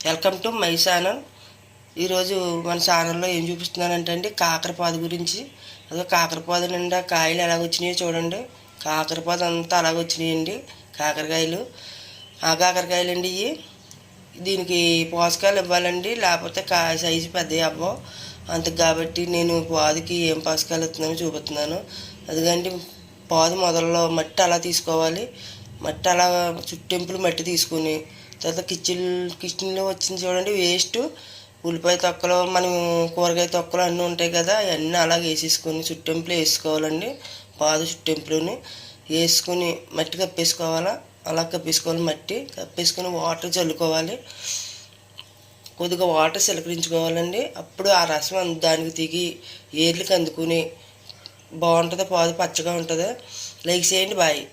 Welcome to my channel. ఈరోజు మన ఛానల్లో ఏం చూపిస్తున్నానంటే అండి, కాకరపాదు గురించి. అదే కాకరపాదు నిండా కాయలు ఎలాగ వచ్చినాయో చూడండి. కాకరపాదు అంతా అలాగ వచ్చినాయండి కాకరకాయలు. ఆ కాకరకాయలు అండి ఇవి. దీనికి పోషకాలు ఇవ్వాలండి, లేకపోతే సైజు పెద్దవి అవ్వవు. అంతకు కాబట్టి నేను పాదుకి ఏం పోషకాలు ఇస్తున్నానో చూపిస్తున్నాను. అదిగండి, పాదు మొదల్లో మట్టి అలా తీసుకోవాలి. మట్టి అలా చుట్టెంపులు మట్టి తీసుకుని తర్వాత కిచెన్లో వచ్చింది చూడండి, వేస్ట్ ఉల్లిపాయ తొక్కలు, మనం కూరగాయ తొక్కలు అన్నీ ఉంటాయి కదా, అవన్నీ అలా వేసేసుకొని చుట్టెంపులు వేసుకోవాలండి. పాదు చుట్టెంపులని వేసుకుని మట్టి కప్పేసుకోవాలా. అలా కప్పేసుకోవాలి, మట్టి కప్పేసుకొని వాటర్ చల్లుకోవాలి. కొద్దిగా వాటర్ చిలకరించుకోవాలండి. అప్పుడు ఆ రసం దానికి దిగి ఏర్లకి అందుకుని బాగుంటుంది. పాదు పచ్చగా ఉంటుంది. లైక్ చేయండి. బాయ్.